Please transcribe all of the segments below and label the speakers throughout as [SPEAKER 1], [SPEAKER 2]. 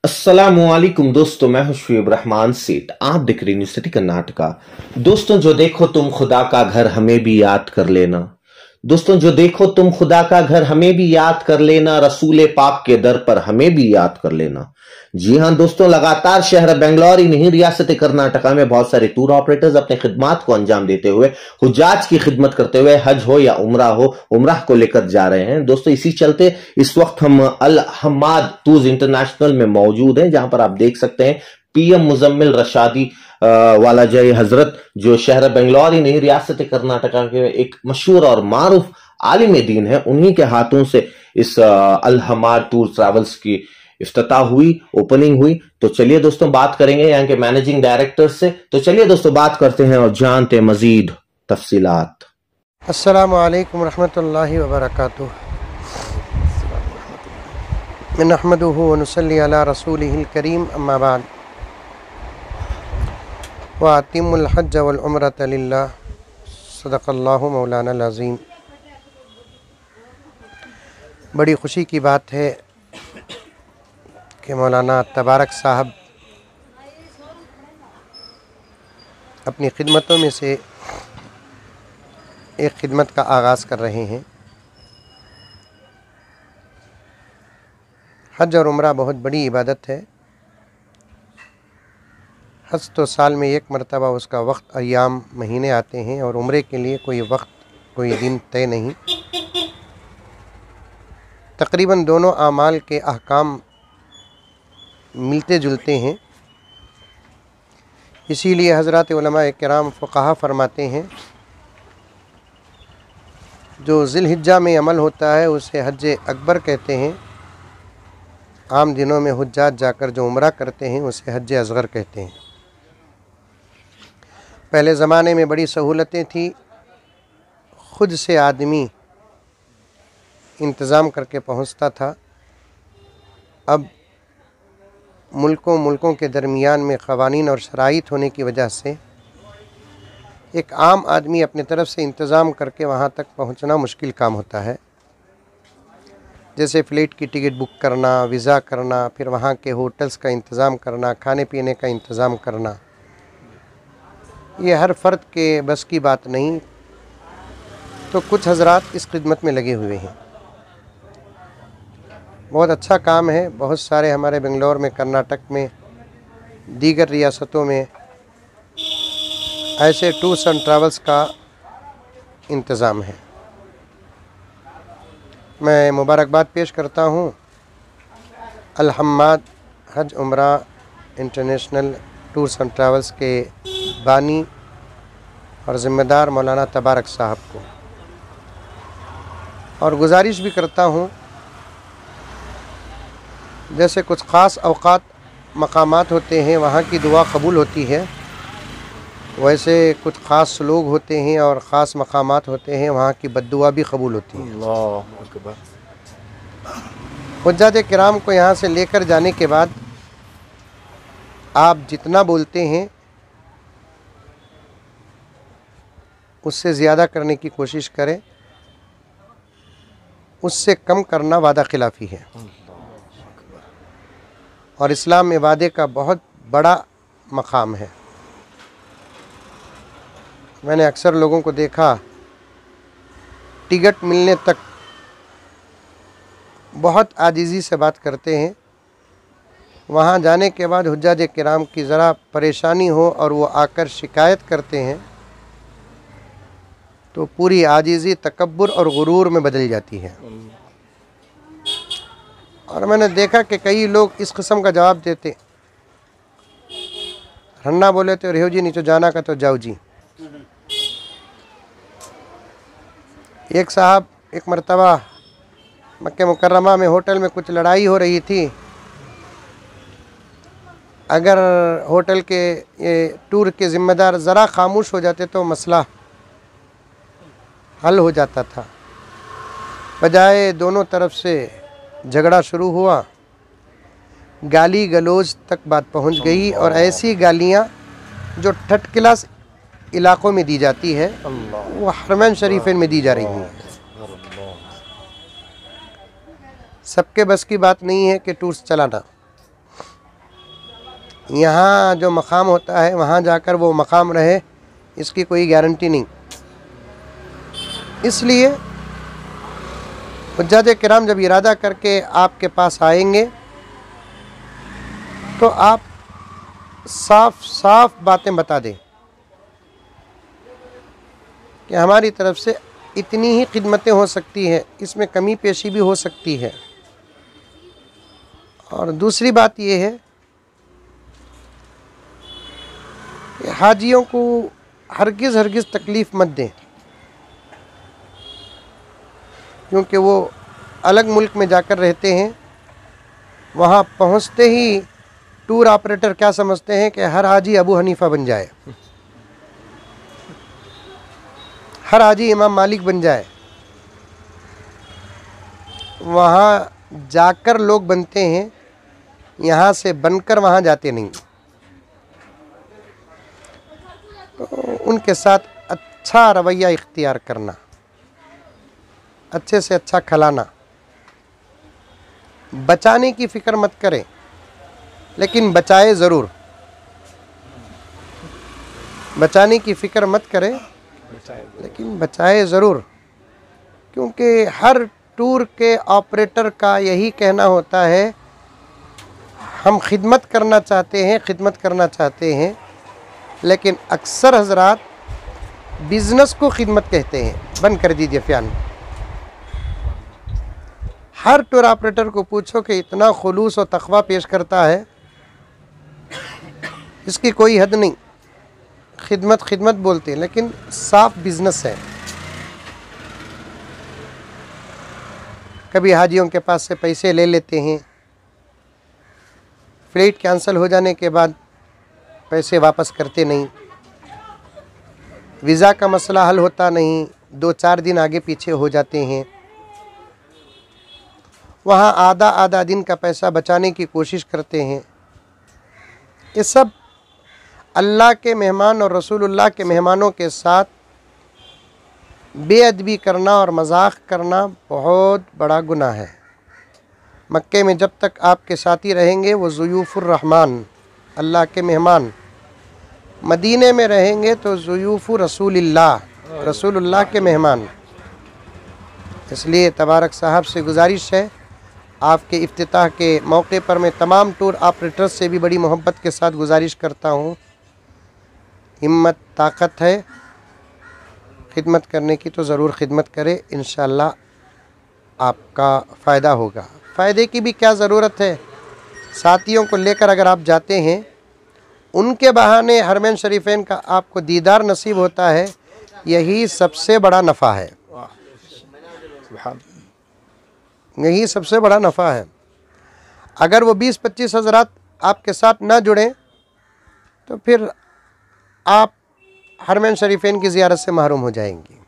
[SPEAKER 1] अस्सलामुअलैकुम दोस्तों, मैं हूं शुएब रहमान सेठ। आप देख रहे न्यूज़ सिटी कर्नाटका। दोस्तों, जो देखो तुम खुदा का घर हमें भी याद कर लेना। दोस्तों, जो देखो तुम खुदा का घर हमें भी याद कर लेना, रसूल पाक के दर पर हमें भी याद कर लेना। जी हां दोस्तों, लगातार शहर बेंगलोर ही नहीं, रियासत कर्नाटका में बहुत सारे टूर ऑपरेटर्स अपने खिदमात को अंजाम देते हुए, हुज्जाज की खिदमत करते हुए, हज हो या उमराह को लेकर जा रहे हैं। दोस्तों, इसी चलते इस वक्त हम अल हम्माद टूर्स इंटरनेशनल में मौजूद हैं, जहां पर आप देख सकते हैं पीएम मुजम्मिल रशादी वाला जय हजरत, जो शहर बेंगलोर ही नहीं, रियासत कर्नाटका के एक मशहूर और मारूफ आलिम दीन है। उन्हीं के हाथों से इस अल हम्माद टूर ट्रैवल्स की इफ्तिताह हुई, ओपनिंग हुई। तो चलिए दोस्तों, बात करेंगे यहाँ के मैनेजिंग डायरेक्टर से। तो चलिए दोस्तों, बात करते हैं और जानते हैं मजीद तफसीलात।
[SPEAKER 2] अस्सलामु अलैकुम रहमतुल्लाहि व बरकातुहू। नहमदुहु व नुसल्ली अला रसूलिहिल करीम, अम्मा बाद। व अतिमुल हज्ज वल उम्रत लिल्लाह, सदक़ल्लाहु मौलाना अज़ीम। बड़ी खुशी की बात है कि मौलाना तबारक साहब अपनी खिदमतों में से एक खिदमत का आगाज़ कर रहे हैं। हज और उम्रा बहुत बड़ी इबादत है। हज तो साल में एक मरतबा उसका वक्त, अय्याम, महीने आते हैं, और उम्रे के लिए कोई वक्त, कोई दिन तय नहीं। तकरीबन दोनों आमाल के अहकाम मिलते जुलते हैं। इसीलिए हज़रात उलमाए किराम फ़ुक़हा फरमाते हैं, जो ज़िलहिज्जा में अमल होता है उसे हज अकबर कहते हैं। आम दिनों में हुज्जाज जाकर जो उम्रा करते हैं उसे हज असग़र कहते हैं। पहले ज़माने में बड़ी सहूलतें थी, ख़ुद से आदमी इंतज़ाम करके पहुंचता था। अब मुल्कों के दरमियान में क़वानीन और शराइत होने की वजह से एक आम आदमी अपने तरफ से इंतज़ाम करके वहाँ तक पहुँचना मुश्किल काम होता है। जैसे फ़्लाइट की टिकट बुक करना, वीज़ा करना, फिर वहाँ के होटल्स का इंतज़ाम करना, खाने पीने का इंतज़ाम करना, ये हर फ़र्द के बस की बात नहीं। तो कुछ हज़रात इस खिदमत में लगे हुए हैं। बहुत अच्छा काम है। बहुत सारे हमारे बेंगलोर में, कर्नाटक में, दीगर रियासतों में ऐसे टूर्स एंड ट्रैवल्स का इंतज़ाम है। मैं मुबारकबाद पेश करता हूँ अल हम्माद हज उम्रा इंटरनेशनल टूर्स एंड ट्रैवल्स के बानी और ज़िम्मेदार मौलाना तबारक साहब को, और गुजारिश भी करता हूँ, जैसे कुछ ख़ास औक़ात मकामात होते हैं वहाँ की दुआ कबूल होती है, वैसे कुछ ख़ास लोग होते हैं और ख़ास मकामात होते हैं वहाँ की बद्दुआ भी कबूल होती है। हुज्जाज किराम को यहाँ से लेकर जाने के बाद आप जितना बोलते हैं उससे ज़्यादा करने की कोशिश करें, उससे कम करना वादा खिलाफ़ी है। और इस्लाम में वादे का बहुत बड़ा मकाम है। मैंने अक्सर लोगों को देखा, टिकट मिलने तक बहुत आजिज़ी से बात करते हैं। वहाँ जाने के बाद हुज्जाज किराम की ज़रा परेशानी हो और वो आकर शिकायत करते हैं तो पूरी आजिज़ी तकब्बुर और गुरूर में बदल जाती है। और मैंने देखा कि कई लोग इस किस्म का जवाब देते, रन्ना बोले तो रेहो जी, नीचे जाना का तो जाओ जी। एक साहब एक मरतबा मक्के मुकर्रमा में होटल में कुछ लड़ाई हो रही थी। अगर होटल के ये टूर के ज़िम्मेदार ज़रा खामोश हो जाते तो मसला हल हो जाता था। बजाय दोनों तरफ से झगड़ा शुरू हुआ, गाली गलौज तक बात पहुंच गई, और ऐसी गालियां जो थर्ड क्लास इलाक़ों में दी जाती है वो हरमैन शरीफैन में दी जा रही हैं। सबके बस की बात नहीं है कि टूर्स चलाना। यहाँ जो मकाम होता है वहाँ जाकर वो मकाम रहे, इसकी कोई गारंटी नहीं। इसलिए हुज्जाज किराम जब इरादा करके आपके पास आएंगे तो आप साफ साफ बातें बता दें कि हमारी तरफ से इतनी ही खिदमतें हो सकती है, इसमें कमी पेशी भी हो सकती है। और दूसरी बात यह है कि हाजियों को हरगिज़ तकलीफ़ मत दें, क्योंकि वो अलग मुल्क में जाकर रहते हैं। वहाँ पहुँचते ही टूर ऑपरेटर क्या समझते हैं कि हर हाजी अबू हनीफ़ा बन जाए, हर हाजी इमाम मालिक बन जाए। वहाँ जाकर लोग बनते हैं, यहाँ से बनकर वहाँ जाते नहीं। तो उनके साथ अच्छा रवैया इख्तियार करना, अच्छे से अच्छा खिलाना। बचाने की फ़िक्र मत करें, लेकिन बचाए ज़रूर। बचाने की फ़िक्र मत करें, लेकिन बचाए ज़रूर, क्योंकि हर टूर के ऑपरेटर का यही कहना होता है, हम खिदमत करना चाहते हैं, लेकिन अक्सर हजरात बिज़नेस को खिदमत कहते हैं। बंद कर दीजिए फ़ैन। हर टूर ऑपरेटर को पूछो कि इतना खुलूस और तक़वा पेश करता है, इसकी कोई हद नहीं। खिदमत बोलते हैं, लेकिन साफ बिज़नेस है। कभी हाजियों के पास से पैसे ले लेते हैं, फ़्लाइट कैंसिल हो जाने के बाद पैसे वापस करते नहीं, वीज़ा का मसला हल होता नहीं, 2-4 दिन आगे पीछे हो जाते हैं। वहाँ आधा दिन का पैसा बचाने की कोशिश करते हैं। ये सब अल्लाह के मेहमान और रसूलुल्लाह के मेहमानों के साथ बेअदबी करना और मजाक करना बहुत बड़ा गुनाह है। मक्के में जब तक आपके साथी रहेंगे वो ज़ुयूफ़ुर रहमान, अल्लाह के मेहमान। मदीने में रहेंगे तो ज़ुयूफ़ु रसूलिल्लाह, रसूलुल्लाह के मेहमान। इसलिए तबारक साहब से गुजारिश है, आपके इफ्तिताह के मौके पर मैं तमाम टूर ऑपरेटर्स से भी बड़ी मोहब्बत के साथ गुजारिश करता हूँ, हिम्मत ताकत है, खिदमत करने की तो ज़रूर खिदमत करें। इंशाअल्लाह आपका फ़ायदा होगा। फ़ायदे की भी क्या ज़रूरत है, साथियों को लेकर अगर आप जाते हैं, उनके बहाने हरमैन शरीफैन का आपको दीदार नसीब होता है, यही सबसे बड़ा नफ़ा है। यही सबसे बड़ा नफ़ा है। अगर वो 20-25 हज़रात आपके साथ ना जुड़ें तो फिर आप हरमैन शरीफैन की ज़ियारत से महरूम हो जाएंगी।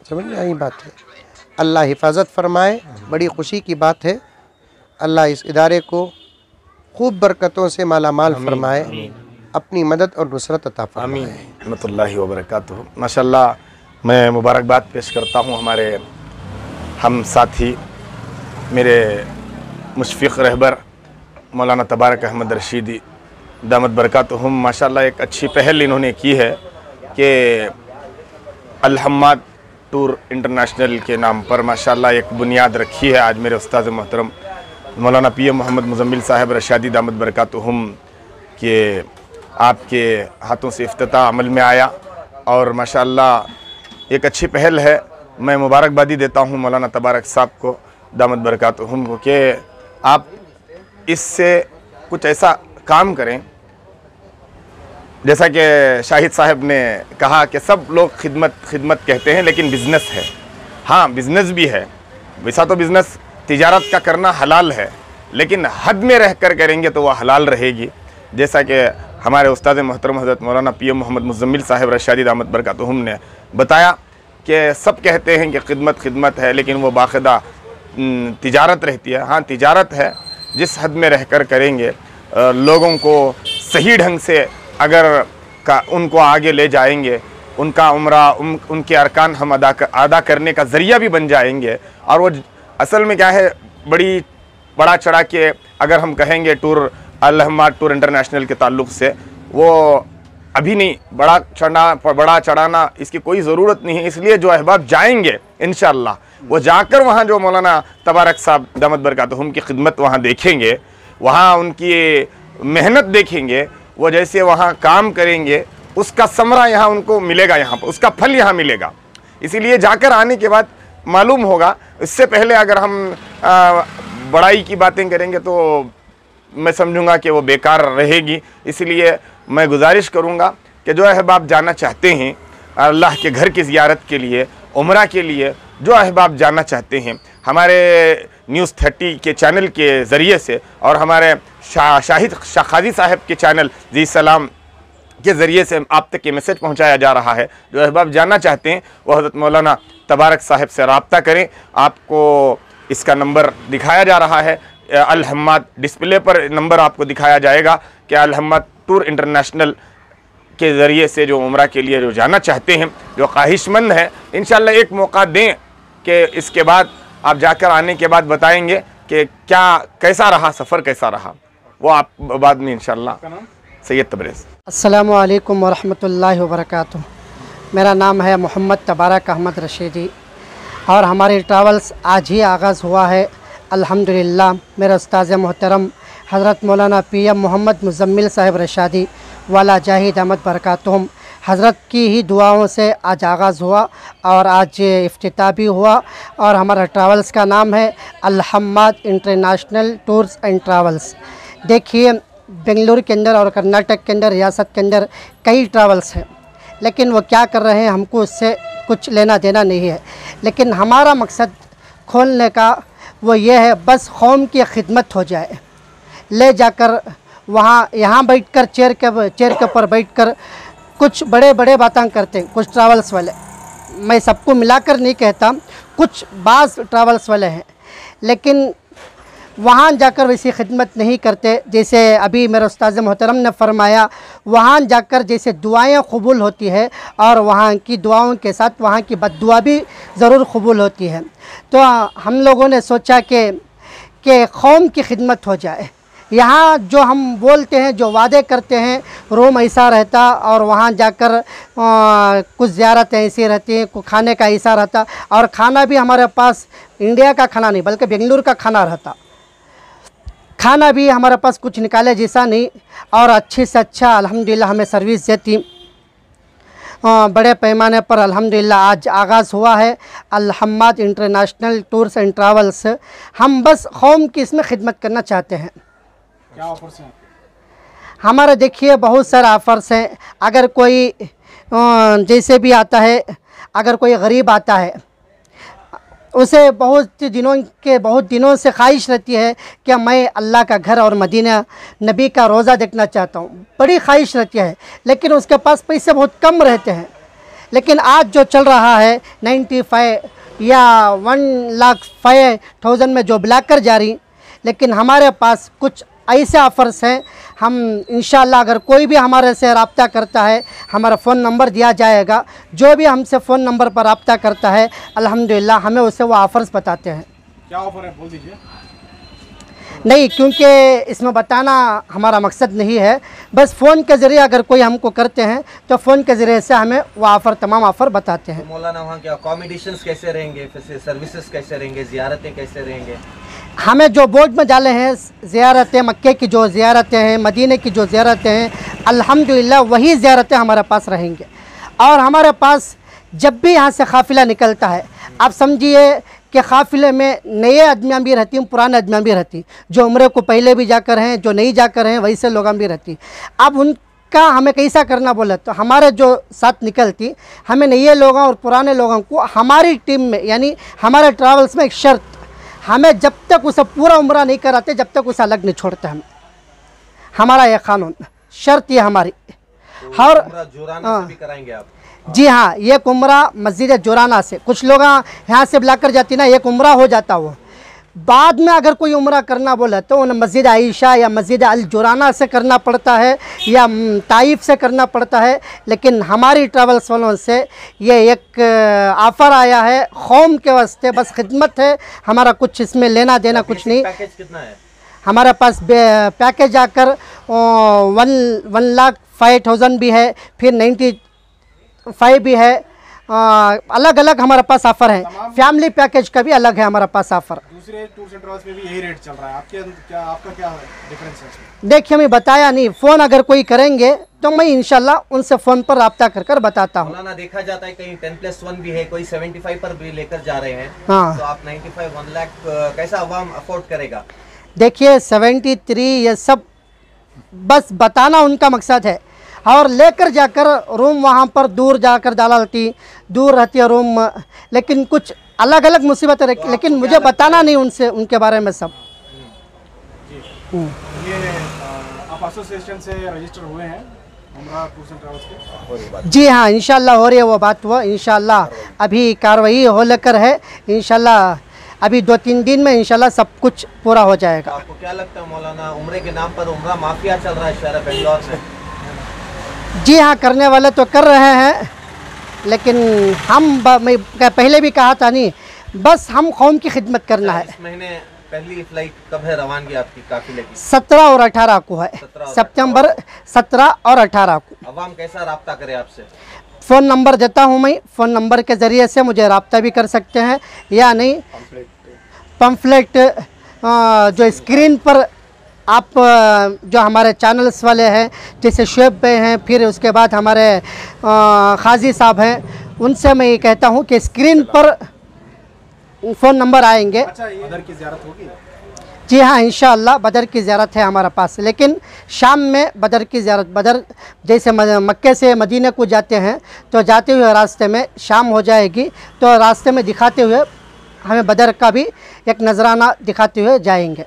[SPEAKER 2] समझ में आई बात है। अल्लाह हिफाजत फरमाए, बड़ी खुशी की बात है। अल्लाह इस इदारे को खूब बरकतों से माला माल फरमाए, अपनी मदद और नुसरत अता फरमाए।
[SPEAKER 3] रहमतुल्लाहि व बरकातुहू। माशाअल्लाह, मैं मुबारकबाद पेश करता हूँ हमारे हम साथी, मेरे मुशफ़िक़ रहबर मौलाना तबारक अहमद रशीदी दामत बरकातुहुम। माशाअल्लाह एक अच्छी पहल इन्होंने की है कि अल हम्माद टूर इंटरनेशनल के नाम पर माशाअल्लाह एक बुनियाद रखी है। आज मेरे उस्ताद मोहतरम मौलाना PM मोहम्मद मुज़म्मिल साहब रशादी दामत बरकातुहुम के आपके हाथों से इफ्तिताह अमल में आया और माशाअल्लाह एक अच्छी पहल है। मैं मुबारकबादी देता हूँ मौलाना तबारक साहब को दामत बरकातुहुम को कि आप इससे कुछ ऐसा काम करें, जैसा कि शाहिद साहब ने कहा कि सब लोग खिदमत कहते हैं, लेकिन बिज़नेस है। हाँ, बिज़नेस भी है, वैसा तो बिज़नेस तिजारत का करना हलाल है, लेकिन हद में रह कर करेंगे तो वह हलाल रहेगी। जैसा कि हमारे उस्ताद मोहतरम हज़रत मौलाना PM मोहम्मद मुज़म्मिल साहब रशादी दामत बरकातुहुम ने बताया कि सब कहते हैं कि खिदमत है, लेकिन वो बाकायदा तिजारत रहती है। हाँ, तिजारत है, जिस हद में रहकर करेंगे, लोगों को सही ढंग से अगर उनको आगे ले जाएंगे, उनका उम्रा उनके अरकान हम अदा करने का ज़रिया भी बन जाएंगे। और वो असल में क्या है, बड़ा चढ़ा के अगर हम कहेंगे टूर अल हम्माद टूर इंटरनेशनल के ताल्लुक़ से, वो अभी नहीं, बड़ा चढ़ाना इसकी कोई ज़रूरत नहीं है। इसलिए जो अहबाब जाएंगे इंशाअल्लाह, वो जाकर वहाँ जो मौलाना तबारक साहब दामत बरकातहुम की खिदमत वहाँ देखेंगे, वहाँ उनकी मेहनत देखेंगे, वो जैसे वहाँ काम करेंगे उसका समरा यहाँ उनको मिलेगा, यहाँ पर उसका फल यहाँ मिलेगा। इसीलिए जाकर आने के बाद मालूम होगा। इससे पहले अगर हम बड़ाई की बातें करेंगे तो मैं समझूंगा कि वो बेकार रहेगी। इसलिए मैं गुजारिश करूंगा कि जो अहबाब जाना चाहते हैं अल्लाह के घर की ज़ियारत के लिए, उम्रा के लिए, जो अहबाब जाना चाहते हैं, हमारे न्यूज़ 30 के चैनल के ज़रिए से और हमारे शाहिद शाखाजी साहब के चैनल जी सलाम के ज़रिए से आप तक ये मैसेज पहुंचाया जा रहा है। जो अहबाब जाना चाहते हैं वो हज़रत मौलाना तबारक साहब से रब्ता करें। आपको इसका नंबर दिखाया जा रहा है, अल हम्माद डिस्प्ले पर नंबर आपको दिखाया जाएगा कि अल हम्माद टूर इंटरनेशनल के ज़रिए से जो उम्रा के लिए जो जाना चाहते हैं, जो ख्वाहिशमंद है, इंशाअल्लाह एक मौका दें कि इसके बाद आप जाकर आने के बाद बताएंगे कि कैसा रहा सफ़र, कैसा रहा, वो आप बाद में इंशाअल्लाह। सैयद तबरेज़।
[SPEAKER 4] अस्सलामु अलैकुम वरहमतुल्लाहि वबरकातुहू। मेरा नाम है मोहम्मद तबारक अहमद रशीदी और हमारी ट्रैवल्स आज ही आगाज़ हुआ है अल्हम्दुलिल्लाह। मेरे उस्ताद मोहतरम हज़रत मौलाना PM मोहम्मद मुज़म्मिल साहिब रशादी वाला जाहिद दामत बरकातुहुम हज़रत की ही दुआओं से आज आगाज़ हुआ और आज इफ्तिताह भी हुआ। और हमारा ट्रैवल्स का नाम है Al Hammad international tours and travels. देखिए, बेंगलुरु के अंदर और कर्नाटक के अंदर, रियासत के अंदर कई ट्रैवल्स हैं, लेकिन वो क्या कर रहे हैं हमको उससे कुछ लेना देना नहीं है। लेकिन हमारा मकसद खोलने का वो ये है, बस कौम की खिदमत हो जाए। ले जाकर वहाँ यहाँ बैठकर चेयर के ऊपर बैठकर कुछ बड़े बड़े बातें करते हैं कुछ ट्रैवल्स वाले। मैं सबको मिलाकर नहीं कहता, कुछ बाज़ ट्रैवल्स वाले हैं, लेकिन वहाँ जाकर वैसी खिदमत नहीं करते। जैसे अभी मेरे उस्ताद मोहतरम ने फरमाया, वहाँ जाकर जैसे दुआएं कबूल होती है और वहाँ की दुआओं के साथ वहाँ की बद्दुआ भी ज़रूर कबूल होती है। तो हम लोगों ने सोचा कि कौम की खिदमत हो जाए। यहाँ जो हम बोलते हैं, जो वादे करते हैं, रूम ऐसा रहता और वहाँ जाकर कुछ ज़ियारतें ऐसी रहती हैं, कुछ खाने का ऐसा रहता, और खाना भी हमारे पास इंडिया का खाना नहीं बल्कि बेंगलुरु का खाना रहता। खाना भी हमारे पास कुछ निकाले जैसा नहीं, और अच्छे से अच्छा अल्हम्दुलिल्लाह हमें सर्विस देती। बड़े पैमाने पर अल्हम्दुलिल्लाह आज आगाज़ हुआ है Al Hammad international tours and travels. हम बस कौम की इसमें खिदमत करना चाहते हैं।
[SPEAKER 5] क्या ऑफर्स हैं
[SPEAKER 4] हमारे? देखिए, बहुत सारे ऑफ़र्स हैं। अगर कोई जैसे भी आता है, अगर कोई गरीब आता है, उसे बहुत दिनों से ख्वाहिश रहती है कि मैं अल्लाह का घर और मदीना नबी का रोज़ा देखना चाहता हूँ, बड़ी ख्वाहिश रहती है, लेकिन उसके पास पैसे बहुत कम रहते हैं। लेकिन आज जो चल रहा है 95 या 1,05,000 में जो ब्लैकर जा रही, लेकिन हमारे पास कुछ ऐसे ऑफ़र्स हैं। हम इंशाअल्लाह अगर कोई भी हमारे से रब्ता करता है, हमारा फ़ोन नंबर दिया जाएगा, जो भी हमसे फ़ोन नंबर पर रब्ता करता है अल्हम्दुलिल्लाह हमें उसे वो ऑफ़र्स बताते हैं।
[SPEAKER 5] क्या ऑफर है बोल दीजिए।
[SPEAKER 4] नहीं, क्योंकि इसमें बताना हमारा मकसद नहीं है। बस फ़ोन के ज़रिए अगर कोई हमको करते हैं तो फ़ोन के ज़रिए से हमें वो ऑफ़र, तमाम ऑफ़र बताते हैं।
[SPEAKER 1] तो मौलाना वहाँ के अकोमोडेशंस कैसे रहेंगे, फिर सर्विसेज कैसे रहेंगे, ज़ियारतें कैसे रहेंगे?
[SPEAKER 4] हमें जो बोर्ड में डाले हैं ज़ियारतें, मक्के की जो ज़ियारतें हैं, मदीने की जो ज़ियारतें हैं, अल्हम्दुलिल्लाह वही ज़ियारतें हमारे पास रहेंगे। और हमारे पास जब भी यहाँ से काफ़िला निकलता है, आप समझिए कि काफ़िले में नए आदमियाँ भी रहती हैं, पुराने आदमियाँ भी रहती, जो उम्रे को पहले भी जाकर हैं, जो नहीं जाकर हैं, वैसे लोग भी रहती। अब उनका हमें कैसा करना बोला तो हमारे जो साथ निकलती, हमें नए लोगों और पुराने लोगों को हमारी टीम में, यानी हमारे ट्रैवल्स में एक शर्त, हमें जब तक उसे पूरा उम्रा नहीं कराते, जब तक उसे अलग नहीं छोड़ते। हमारा यह कानून, शर्त ये हमारी। और
[SPEAKER 1] जोराना से भी कराएंगे आप?
[SPEAKER 4] जी हाँ, एक उम्रा मस्जिद जोराना से, कुछ लोग यहाँ से बुलाकर जाती ना, एक उम्रा हो जाता। वो बाद में अगर कोई उम्रा करना बोला तो उन्हें मस्जिद आयशा या मस्जिद अल जोराना से करना पड़ता है या ताइफ से करना पड़ता है। लेकिन हमारी ट्रैवल्स वालों से ये एक ऑफ़र आया है कौम के वास्ते, बस खिदमत है हमारा, कुछ इसमें लेना देना कुछ नहीं।
[SPEAKER 1] पैकेज कितना है?
[SPEAKER 4] हमारे पास पैकेज आकर 1,05,000 भी है, फिर 95 भी है। अलग अलग हमारे पास ऑफ़र है। फैमिली पैकेज का भी अलग है हमारे पास ऑफ़र।
[SPEAKER 5] दूसरे टूर्स एंड ट्रैवल्स में भी यही रेट चल रहा है, आपका क्या डिफरेंस है इसमें?
[SPEAKER 4] देखिए, हमें बताया नहीं, फ़ोन अगर कोई करेंगे तो मैं इंशाल्लाह उनसे फ़ोन पर रब्ता कर बताता हूँ।
[SPEAKER 1] मौलाना देखा जाता है कहीं 10+1 भी है, कोई 75 पर भी लेकर जा रहे हैं।
[SPEAKER 4] हाँ।
[SPEAKER 1] तो आप 95 1 लाख कैसा अवाम अफोर्ड करेगा?
[SPEAKER 4] देखिए 73 ये सब बस बताना उनका मकसद है, और लेकर जाकर रूम वहाँ पर दूर जाकर डालती, दूर रहती है रूम, लेकिन कुछ अलग अलग मुसीबतें, लेकिन मुझे बताना नहीं उनसे, उनके बारे में सब।
[SPEAKER 5] ये आप एसोसिएशन से रजिस्टर हुए हैं उमरा टूर्स एंड ट्रैवल्स के?
[SPEAKER 4] जी हाँ, इंशाल्लाह हो रही है वो बात, हुआ इंशाल्लाह अभी कार्रवाई हो लेकर है, इंशाल्लाह अभी 2-3 दिन में इंशाल्लाह सब कुछ पूरा हो जाएगा।
[SPEAKER 1] आपको क्या लगता है मौलाना, उम्रे के नाम पर उम्रा माफिया चल रहा है शहर बेंगलोर में?
[SPEAKER 4] जी हाँ, करने वाले तो कर रहे हैं, लेकिन मैं पहले भी कहा था नहीं, बस हम कौम की खिदमत करना है।
[SPEAKER 1] इस महीने पहली फ्लाइट कब है रवानगी आपकी काफिले की?
[SPEAKER 4] 17 और 18 को है, सितंबर 17 और 18 को।
[SPEAKER 1] अवाम कैसा रब्ता करे आपसे?
[SPEAKER 4] फ़ोन नंबर देता हूँ मैं, फ़ोन नंबर के ज़रिए से मुझे रब्ता भी कर सकते हैं, या नहीं पम्फलेट जो स्क्रीन पर आप जो हमारे चैनल्स वाले हैं जैसे शुएब भाई हैं, फिर उसके बाद हमारे खाजी साहब हैं, उनसे मैं ये कहता हूँ कि स्क्रीन पर फ़ोन नंबर आएंगे।
[SPEAKER 5] अच्छा, ये बदर की ज़ियारत होगी?
[SPEAKER 4] जी हाँ, इंशाअल्लाह बदर की ज़ियारत है हमारे पास, लेकिन शाम में बदर की ज़ियारत, बदर जैसे मक्के से मदीने को जाते हैं तो जाते हुए रास्ते में शाम हो जाएगी, तो रास्ते में दिखाते हुए हमें बदर का भी एक नजराना दिखाते हुए जाएंगे।